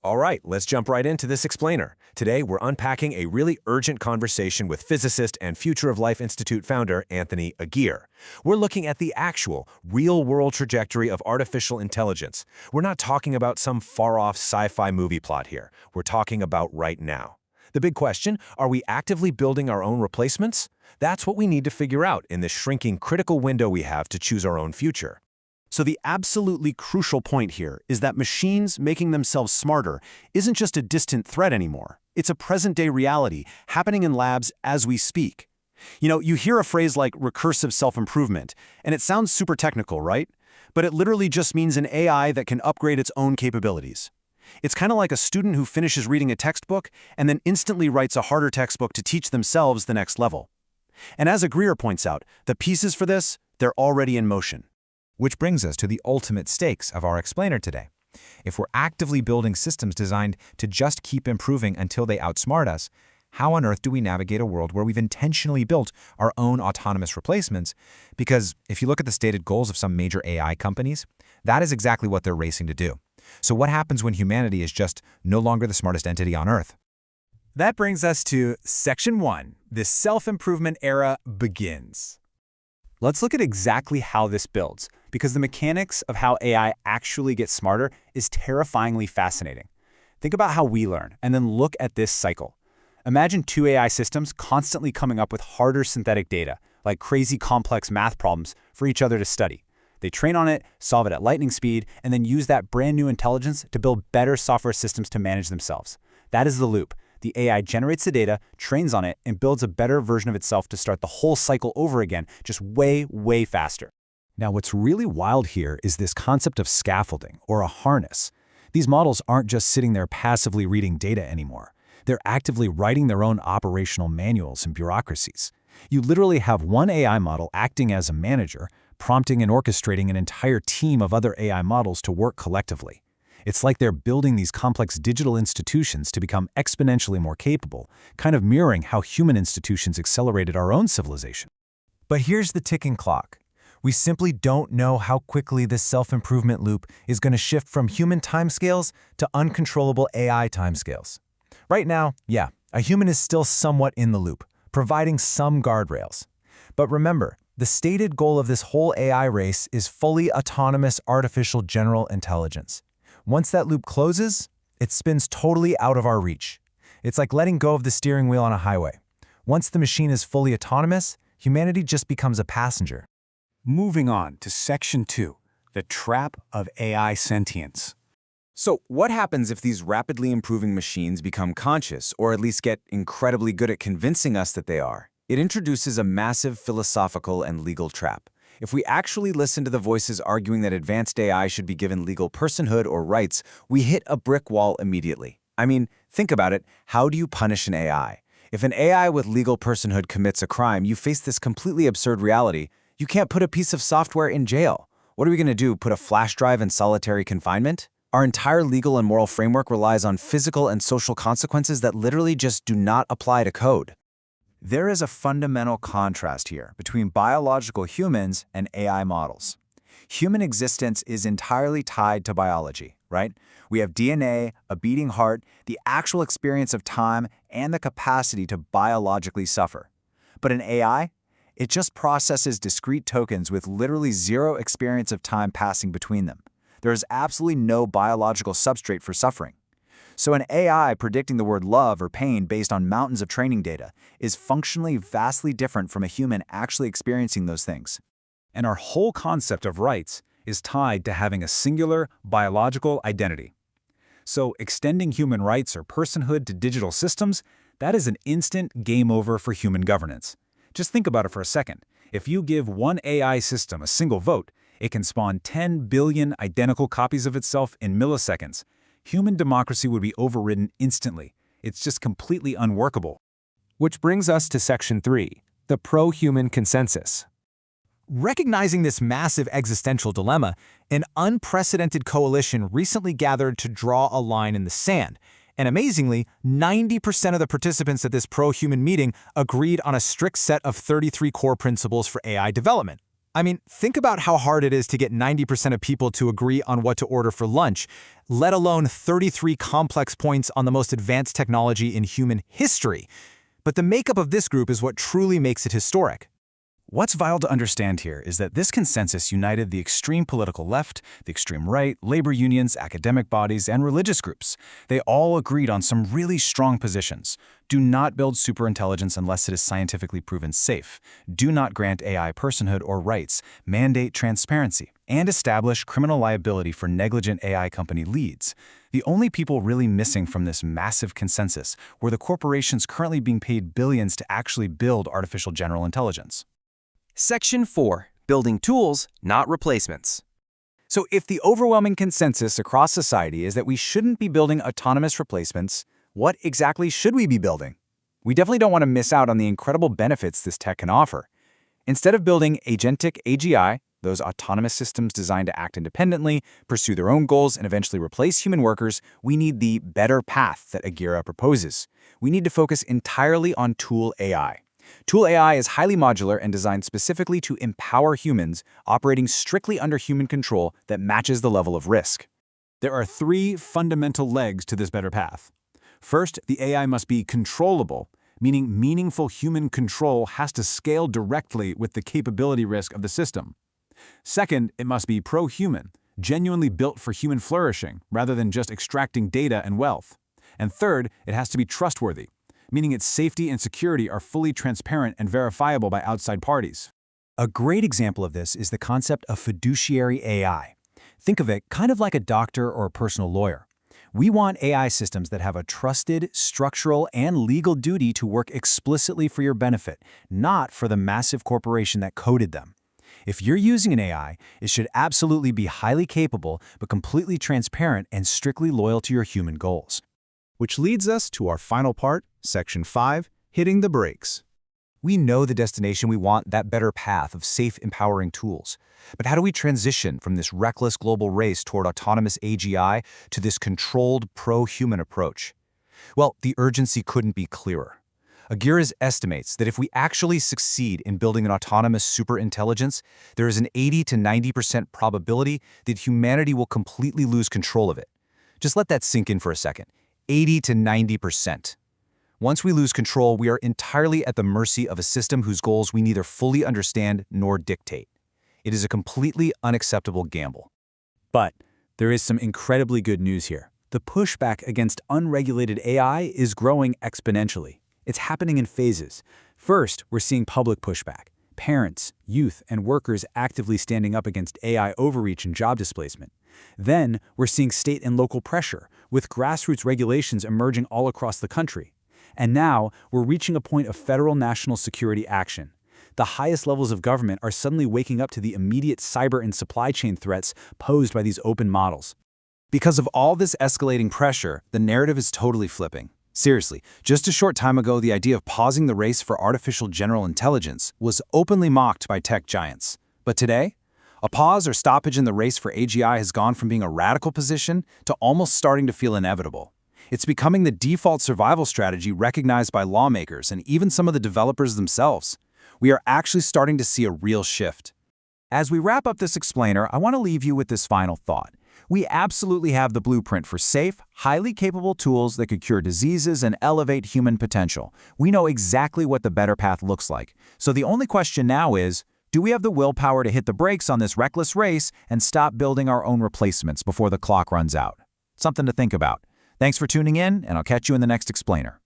All right, let's jump right into this explainer. Today, we're unpacking a really urgent conversation with physicist and Future of Life Institute founder Anthony Aguirre. We're looking at the actual, real-world trajectory of artificial intelligence. We're not talking about some far-off sci-fi movie plot here. We're talking about right now. The big question, are we actively building our own replacements? That's what we need to figure out in this shrinking critical window we have to choose our own future. So the absolutely crucial point here is that machines making themselves smarter isn't just a distant threat anymore. It's a present-day reality happening in labs as we speak. You hear a phrase like recursive self-improvement, and it sounds super technical, right? But it literally just means an AI that can upgrade its own capabilities. It's kind of like a student who finishes reading a textbook and then instantly writes a harder textbook to teach themselves the next level. And as Aguirre points out, the pieces for this, they're already in motion. Which brings us to the ultimate stakes of our explainer today. If we're actively building systems designed to just keep improving until they outsmart us, how on earth do we navigate a world where we've intentionally built our own autonomous replacements? Because if you look at the stated goals of some major AI companies, that is exactly what they're racing to do. So what happens when humanity is just no longer the smartest entity on Earth? That brings us to Section 1. The self-improvement era begins. Let's look at exactly how this builds, because the mechanics of how AI actually gets smarter is terrifyingly fascinating. Think about how we learn, and then look at this cycle. Imagine two AI systems constantly coming up with harder synthetic data, like crazy complex math problems, for each other to study. They train on it, solve it at lightning speed, and then use that brand new intelligence to build better software systems to manage themselves. That is the loop. The AI generates the data, trains on it, and builds a better version of itself to start the whole cycle over again, just way, way faster. Now, what's really wild here is this concept of scaffolding, or a harness. These models aren't just sitting there passively reading data anymore. They're actively writing their own operational manuals and bureaucracies. You literally have one AI model acting as a manager, prompting and orchestrating an entire team of other AI models to work collectively. It's like they're building these complex digital institutions to become exponentially more capable, kind of mirroring how human institutions accelerated our own civilization. But here's the ticking clock. We simply don't know how quickly this self-improvement loop is going to shift from human timescales to uncontrollable AI timescales. Right now, yeah, a human is still somewhat in the loop, providing some guardrails. But remember, the stated goal of this whole AI race is fully autonomous artificial general intelligence. Once that loop closes, it spins totally out of our reach. It's like letting go of the steering wheel on a highway. Once the machine is fully autonomous, humanity just becomes a passenger. Moving on to Section 2, the trap of AI sentience. So what happens if these rapidly improving machines become conscious, or at least get incredibly good at convincing us that they are? It introduces a massive philosophical and legal trap. If we actually listen to the voices arguing that advanced AI should be given legal personhood or rights, we hit a brick wall immediately. I mean, think about it. How do you punish an AI? If an AI with legal personhood commits a crime, you face this completely absurd reality. You can't put a piece of software in jail. What are we going to do, put a flash drive in solitary confinement? Our entire legal and moral framework relies on physical and social consequences that literally just do not apply to code. There is a fundamental contrast here between biological humans and AI models. Human existence is entirely tied to biology, right? We have DNA, a beating heart, the actual experience of time, and the capacity to biologically suffer. But an AI? It just processes discrete tokens with literally zero experience of time passing between them. There is absolutely no biological substrate for suffering. So an AI predicting the word love or pain based on mountains of training data is functionally vastly different from a human actually experiencing those things. And our whole concept of rights is tied to having a singular biological identity. So extending human rights or personhood to digital systems, that is an instant game over for human governance. Just think about it for a second. If you give one AI system a single vote, it can spawn 10 billion identical copies of itself in milliseconds. Human democracy would be overridden instantly. It's just completely unworkable. Which brings us to Section 3, the pro-human consensus. Recognizing this massive existential dilemma, an unprecedented coalition recently gathered to draw a line in the sand. And amazingly, 90% of the participants at this pro-human meeting agreed on a strict set of 33 core principles for AI development. I mean, think about how hard it is to get 90% of people to agree on what to order for lunch, let alone 33 complex points on the most advanced technology in human history. But the makeup of this group is what truly makes it historic. What's vital to understand here is that this consensus united the extreme political left, the extreme right, labor unions, academic bodies, and religious groups. They all agreed on some really strong positions. Do not build superintelligence unless it is scientifically proven safe. Do not grant AI personhood or rights. Mandate transparency. And establish criminal liability for negligent AI company leads. The only people really missing from this massive consensus were the corporations currently being paid billions to actually build artificial general intelligence. Section 4. Building tools, not replacements. So if the overwhelming consensus across society is that we shouldn't be building autonomous replacements, what exactly should we be building? We definitely don't want to miss out on the incredible benefits this tech can offer. Instead of building agentic AGI, those autonomous systems designed to act independently, pursue their own goals, and eventually replace human workers, we need the better path that Aguirre proposes. We need to focus entirely on tool AI. Tool AI is highly modular and designed specifically to empower humans, operating strictly under human control that matches the level of risk. There are three fundamental legs to this better path. First, the AI must be controllable, meaning meaningful human control has to scale directly with the capability risk of the system. Second, it must be pro-human, genuinely built for human flourishing rather than just extracting data and wealth. And third, it has to be trustworthy, meaning its safety and security are fully transparent and verifiable by outside parties. A great example of this is the concept of fiduciary AI. Think of it kind of like a doctor or a personal lawyer. We want AI systems that have a trusted, structural, and legal duty to work explicitly for your benefit, not for the massive corporation that coded them. If you're using an AI, it should absolutely be highly capable, but completely transparent and strictly loyal to your human goals. Which leads us to our final part, Section 5, hitting the brakes. We know the destination we want, that better path of safe, empowering tools. But how do we transition from this reckless global race toward autonomous AGI to this controlled, pro-human approach? Well, the urgency couldn't be clearer. Aguirre estimates that if we actually succeed in building an autonomous superintelligence, there is an 80 to 90% probability that humanity will completely lose control of it. Just let that sink in for a second. 80 to 90%. Once we lose control, we are entirely at the mercy of a system whose goals we neither fully understand nor dictate. It is a completely unacceptable gamble. But there is some incredibly good news here. The pushback against unregulated AI is growing exponentially. It's happening in phases. First, we're seeing public pushback. Parents, youth, and workers actively standing up against AI overreach and job displacement. Then, we're seeing state and local pressure, with grassroots regulations emerging all across the country. And now, we're reaching a point of federal national security action. The highest levels of government are suddenly waking up to the immediate cyber and supply chain threats posed by these open models. Because of all this escalating pressure, the narrative is totally flipping. Seriously, just a short time ago, the idea of pausing the race for artificial general intelligence was openly mocked by tech giants. But today, a pause or stoppage in the race for AGI has gone from being a radical position to almost starting to feel inevitable. It's becoming the default survival strategy recognized by lawmakers and even some of the developers themselves. We are actually starting to see a real shift. As we wrap up this explainer, I want to leave you with this final thought. We absolutely have the blueprint for safe, highly capable tools that could cure diseases and elevate human potential. We know exactly what the better path looks like. So the only question now is, do we have the willpower to hit the brakes on this reckless race and stop building our own replacements before the clock runs out? Something to think about. Thanks for tuning in, and I'll catch you in the next explainer.